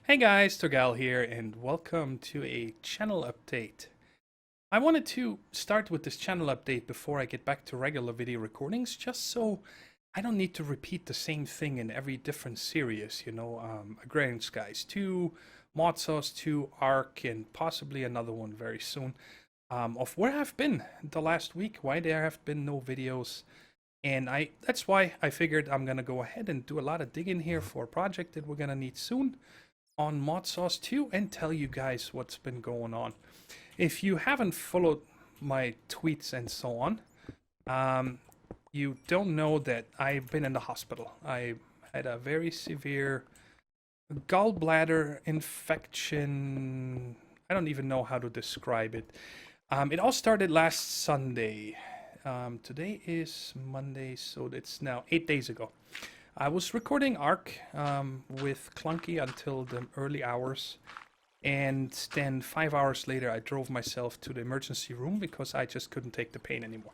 Hey guys, Torgal here, and welcome to a channel update. I wanted to start with this channel update before I get back to regular video recordings, just so I don't need to repeat the same thing in every different series, Agrarian Skies 2, Mod Sauce 2, Ark, and possibly another one very soon, of where I've been the last week, why there have been no videos, and that's why I figured I'm gonna go ahead and do a lot of digging here for a project that we're gonna need soon on Mod Sauce 2 and tell you guys what's been going on. If you haven't followed my tweets and so on, you don't know that I've been in the hospital. I had a very severe gallbladder infection. I don't even know how to describe it. It all started last Sunday. Today is Monday, so it's now 8 days ago. I was recording Ark with Clunky until the early hours, and then 5 hours later I drove myself to the emergency room because I just couldn't take the pain anymore.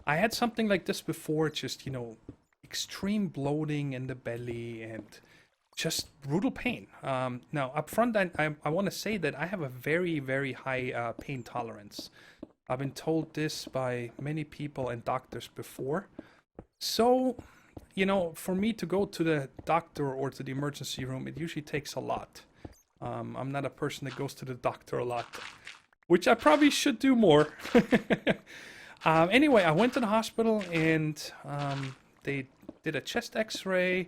I had something like this before, just, extreme bloating in the belly and just brutal pain. Now, up front, I want to say that I have a very, very high pain tolerance. I've been told this by many people and doctors before. So, for me to go to the doctor or to the emergency room, it usually takes a lot. I'm not a person that goes to the doctor a lot, which I probably should do more. Anyway, I went to the hospital and they did a chest x-ray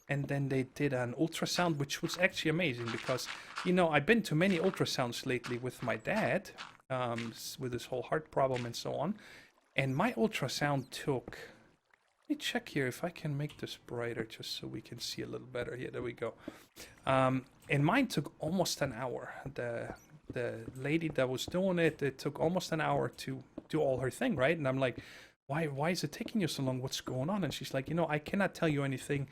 and then they did an ultrasound, which was actually amazing because, I've been to many ultrasounds lately with my dad, with his whole heart problem and so on. And my ultrasound took... Let me check here if I can make this brighter just so we can see a little better. Yeah, there we go. And mine took almost an hour. The lady that was doing it, it took almost an hour to do all her thing, right? And I'm like, why is it taking you so long? What's going on? And she's like, I cannot tell you anything.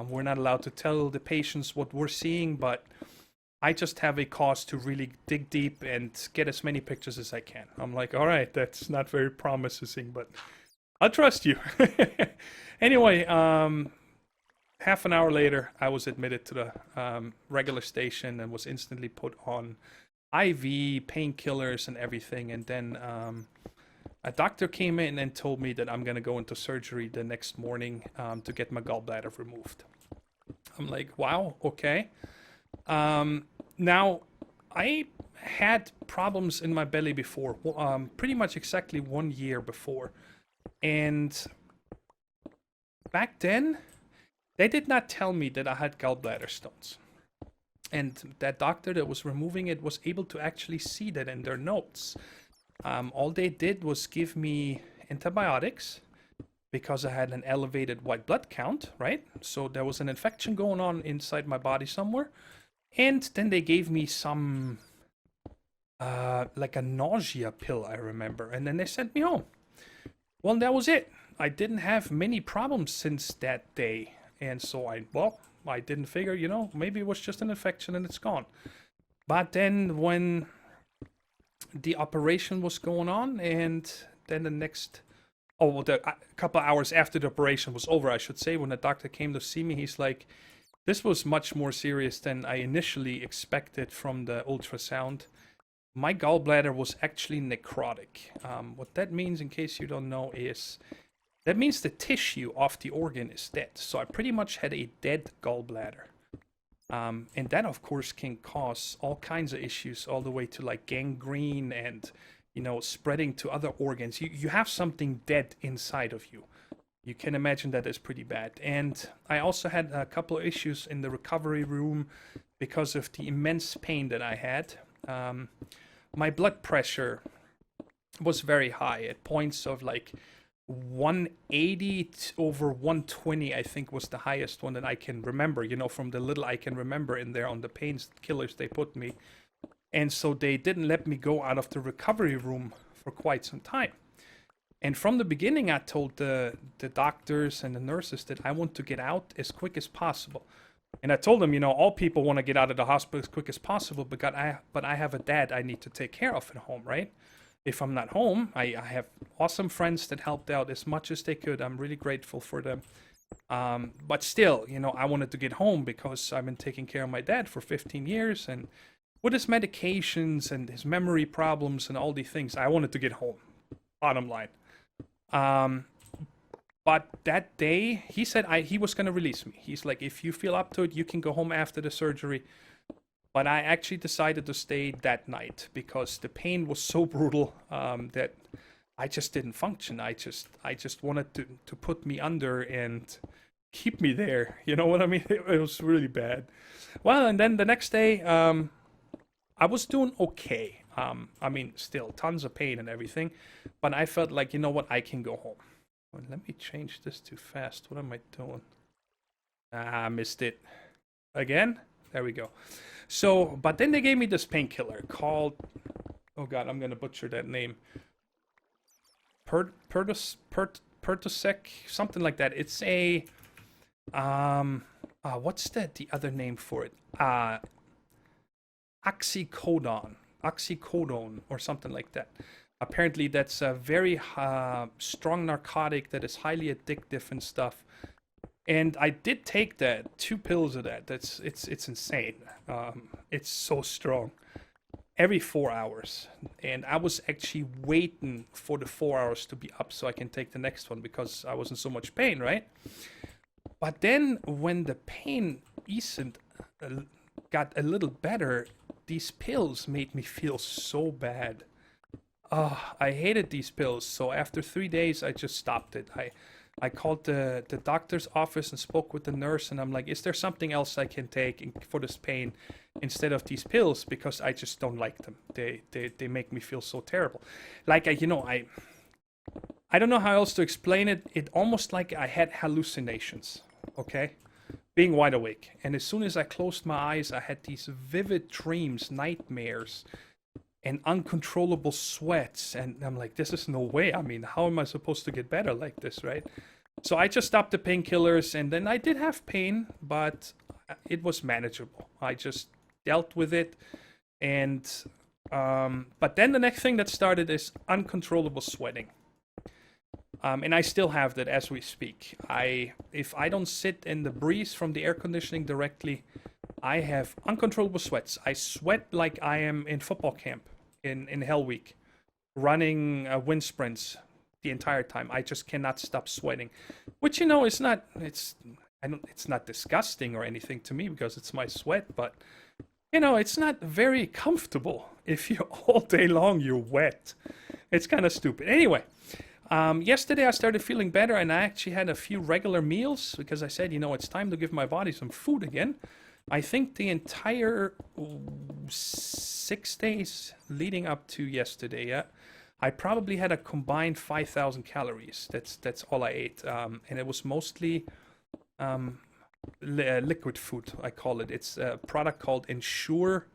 We're not allowed to tell the patients what we're seeing, but I just have a cause to really dig deep and get as many pictures as I can. I'm like, all right, that's not very promising, but I'll trust you. Anyway, half an hour later, I was admitted to the regular station and was instantly put on IV, painkillers, and everything. And then a doctor came in and told me that I'm going to go into surgery the next morning to get my gallbladder removed. I'm like, wow, okay. Now, I had problems in my belly before, pretty much exactly 1 year before. And back then, they did not tell me that I had gallbladder stones. And that doctor that was removing it was able to actually see that in their notes. All they did was give me antibiotics because I had an elevated white blood count, right? So there was an infection going on inside my body somewhere. And then they gave me some, like a nausea pill, I remember. And then they sent me home. Well, that was it. I didn't have many problems since that day. And so I didn't figure, maybe it was just an infection and it's gone. But then when the operation was going on and then a couple hours after the operation was over, I should say, when the doctor came to see me, he's like, this was much more serious than I initially expected from the ultrasound. My gallbladder was actually necrotic. What that means, in case you don't know, is that means the tissue of the organ is dead. So I pretty much had a dead gallbladder. And that, of course, can cause all kinds of issues, all the way to like gangrene and, spreading to other organs. You have something dead inside of you. You can imagine that is pretty bad. And I also had a couple of issues in the recovery room because of the immense pain that I had. My blood pressure was very high at points of like 180 over 120, I think was the highest one that I can remember, from the little I can remember in there on the painkillers they put me. And so they didn't let me go out of the recovery room for quite some time. And from the beginning, I told the doctors and the nurses that I want to get out as quick as possible. And I told them, all people want to get out of the hospital as quick as possible, but I have a dad I need to take care of at home, right? If I'm not home, I have awesome friends that helped out as much as they could. I'm really grateful for them. But still, I wanted to get home because I've been taking care of my dad for 15 years, and with his medications and his memory problems and all these things, I wanted to get home. Bottom line. Um, but that day, he said he was gonna release me. He's like, if you feel up to it, you can go home after the surgery. But I actually decided to stay that night because the pain was so brutal that I just didn't function. I just wanted to put me under and keep me there. You know what I mean? It was really bad. Well, and then the next day, I was doing okay. I mean, still tons of pain and everything, but I felt like, you know what, I can go home. Well, let me change this too fast. What am I doing? Ah, I missed it. Again? There we go. So, but then they gave me this painkiller called, oh god, I'm gonna butcher that name. Pertosec, something like that. It's a, what's the other name for it? Oxycodone, or something like that. Apparently, that's a very strong narcotic that is highly addictive and stuff. And I did take that, 2 pills of that. It's insane. It's so strong. Every 4 hours, and I was actually waiting for the 4 hours to be up so I can take the next one because I was in so much pain, right? But then when the pain eased, got a little better, these pills made me feel so bad. I hated these pills. So after 3 days, I just stopped it. I called the doctor's office and spoke with the nurse, and I'm like, is there something else I can take for this pain instead of these pills? Because I just don't like them. They make me feel so terrible. Like, I don't know how else to explain it. It almost like I had hallucinations, okay? Being wide awake. And as soon as I closed my eyes, I had these vivid dreams, nightmares, and uncontrollable sweats. And I'm like, this is no way. I mean, how am I supposed to get better like this, right? So I just stopped the painkillers, and then I did have pain, but it was manageable. I just dealt with it. And but then the next thing that started is uncontrollable sweating. And I still have that as we speak. If I don't sit in the breeze from the air conditioning directly, I have uncontrollable sweats. I sweat like I am in football camp in Hell Week, running wind sprints the entire time. I just cannot stop sweating, which it's not disgusting or anything to me because it's my sweat, but it's not very comfortable if you all day long you're wet. It's kind of stupid. Anyway, yesterday I started feeling better, and I actually had a few regular meals because I said, it's time to give my body some food again. I think the entire 6 days leading up to yesterday, yeah, I probably had a combined 5,000 calories. That's all I ate, and it was mostly liquid food. I call it. It's a product called Ensure.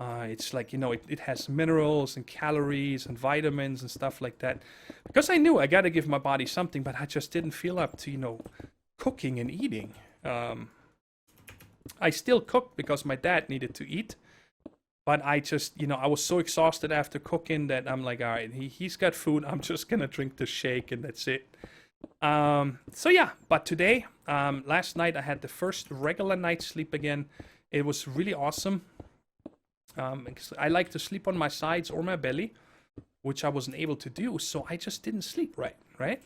It's like it has minerals and calories and vitamins and stuff like that. Because I knew I got to give my body something, but I just didn't feel up to cooking and eating. I still cooked because my dad needed to eat, but I just, I was so exhausted after cooking that I'm like, all right, he's got food. I'm just gonna drink the shake and that's it. So yeah, but today, last night I had the first regular night's sleep again. It was really awesome. I like to sleep on my sides or my belly, which I wasn't able to do, so I just didn't sleep right?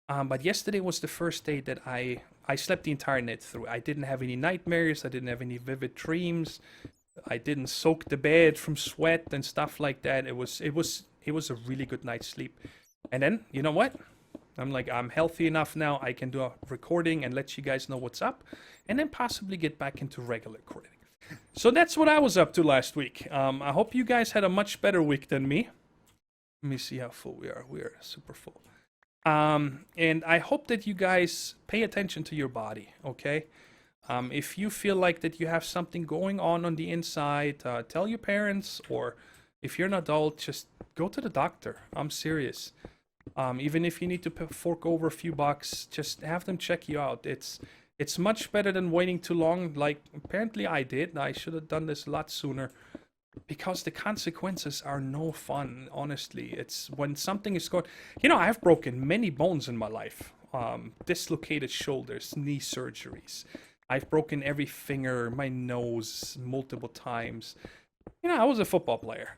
But yesterday was the first day that I slept the entire night through. I didn't have any nightmares. I didn't have any vivid dreams. I didn't soak the bed from sweat and stuff like that. It was a really good night's sleep. And then, you know what? I'm like, I'm healthy enough now. I can do a recording and let you guys know what's up, and then possibly get back into regular recording. So that's what I was up to last week. I hope you guys had a much better week than me. Let me see how full we are. We are super full. And I hope that you guys pay attention to your body, okay? If you feel like that you have something going on the inside, tell your parents, or if you're an adult, just go to the doctor. I'm serious. Even if you need to fork over a few bucks, just have them check you out. It's much better than waiting too long, like apparently I did. I should have done this a lot sooner. Because the consequences are no fun, honestly. It's when something is going... I've broken many bones in my life. dislocated shoulders, knee surgeries. I've broken every finger, my nose multiple times. You know, I was a football player.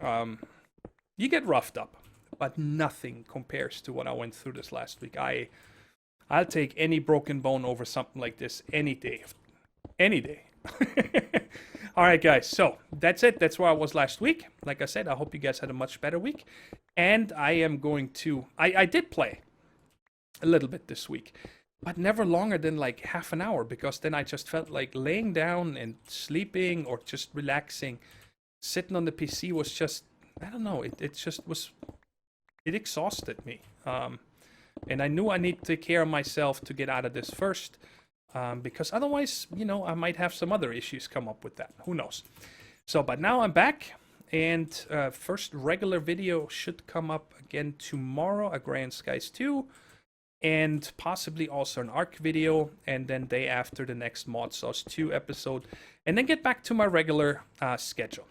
You get roughed up, but nothing compares to what I went through this last week. I'll take any broken bone over something like this any day. Any day. All right, guys. So that's it. That's where I was last week. Like I said, I hope you guys had a much better week. And I am going to... I did play a little bit this week, but never longer than like half an hour, because then I just felt like laying down and sleeping or just relaxing. Sitting on the PC was just... I don't know. It just was... It exhausted me. And I knew I need to take care of myself to get out of this first. Because otherwise, you know, I might have some other issues come up with that. Who knows? So, but now I'm back, and first regular video should come up again tomorrow, Agrarian Skies 2, and possibly also an ARK video, and then day after the next Mod Sauce 2 episode, and then get back to my regular schedule.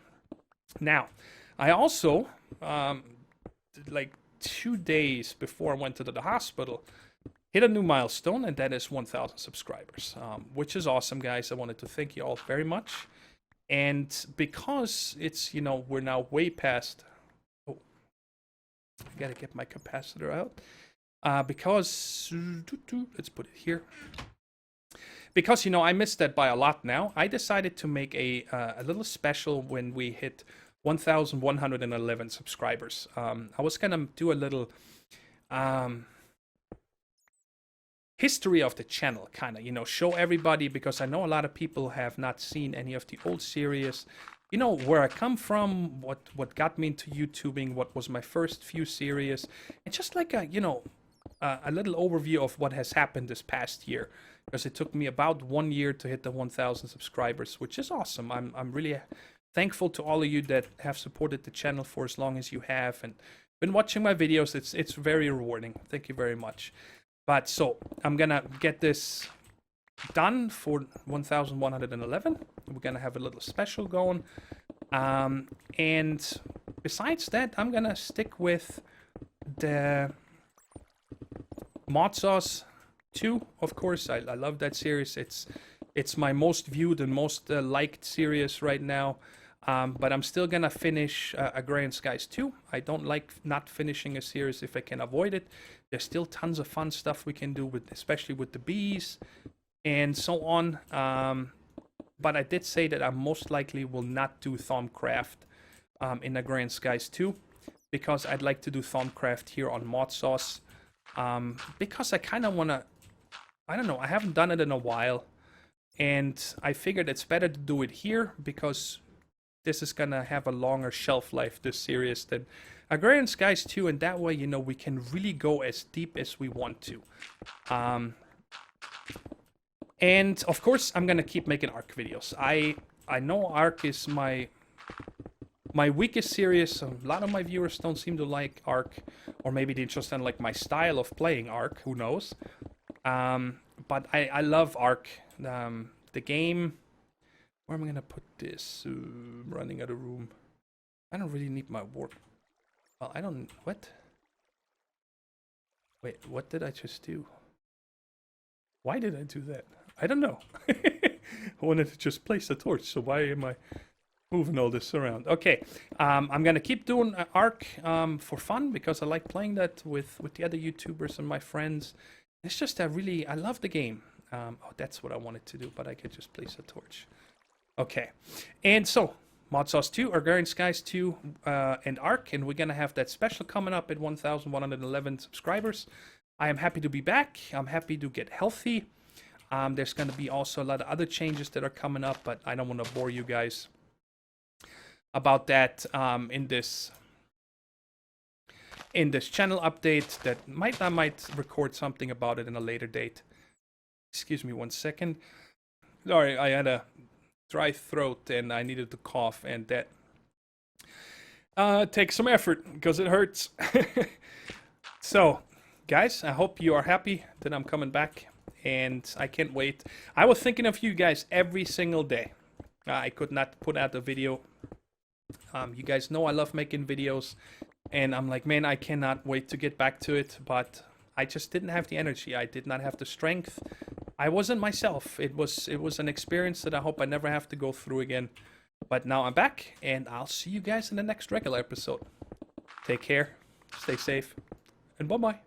Now, I also, like 2 days before I went to the hospital, hit a new milestone, and that is 1,000 subscribers, which is awesome, guys. I wanted to thank you all very much. And because it's, you know, we're now way past... Oh, I gotta get my capacitor out. Because... Let's put it here. Because, you know, I missed that by a lot now. I decided to make a little special when we hit 1,111 subscribers. I was gonna do a little... history of the channel, kind of, you know, show everybody, because I know a lot of people have not seen any of the old series, you know, where I come from, what got me into YouTubing, what was my first few series, and just like a, you know, a little overview of what has happened this past year, because it took me about 1 year to hit the 1,000 subscribers, which is awesome. I'm really thankful to all of you that have supported the channel for as long as you have and been watching my videos. It's very rewarding. Thank you very much. But so, I'm gonna get this done for 1,111. We're gonna have a little special going. And besides that, I'm gonna stick with the Mod Sauce 2, of course. I love that series. It's my most viewed and most liked series right now. But I'm still gonna finish Agrarian Skies 2. I don't like not finishing a series if I can avoid it. There's still tons of fun stuff we can do, with, especially with the bees and so on. But I did say that I most likely will not do Thaumcraft in Agrarian Skies 2, because I'd like to do Thaumcraft here on Mod Sauce. Because I kind of want to... I don't know, I haven't done it in a while. And I figured it's better to do it here, because this is going to have a longer shelf life, this series, than Agrarian Skies 2, and that way, you know, we can really go as deep as we want to. And, of course, I'm going to keep making ARK videos. I know ARK is my weakest series. A lot of my viewers don't seem to like ARK, or maybe they just don't like my style of playing ARK, who knows. But I love ARK. The game... Where am I going to put this? I'm running out of room. I don't really need my warp. Well, I don't... What? Wait, what did I just do? Why did I do that? I don't know. I wanted to just place a torch, so why am I moving all this around? Okay, I'm going to keep doing ARK for fun, because I like playing that with the other YouTubers and my friends. It's just I love the game. Oh, that's what I wanted to do, but I could just place a torch. Okay, and so, Mod Sauce 2, Agrarian Skies 2, and ARK, and we're going to have that special coming up at 1,111 subscribers. I am happy to be back. I'm happy to get healthy. There's going to be also a lot of other changes that are coming up, but I don't want to bore you guys about that in this channel update. That I might record something about it in a later date. Excuse me 1 second. Sorry, I had a dry throat and I needed to cough, and that takes some effort because it hurts. So, guys, I hope you are happy that I'm coming back, and I can't wait. I was thinking of you guys every single day. I could not put out a video. You guys know I love making videos, and I'm like, man, I cannot wait to get back to it, but I just didn't have the energy. I did not have the strength. I wasn't myself. It was an experience that I hope I never have to go through again. But now I'm back, and I'll see you guys in the next regular episode. Take care, stay safe, and bye-bye.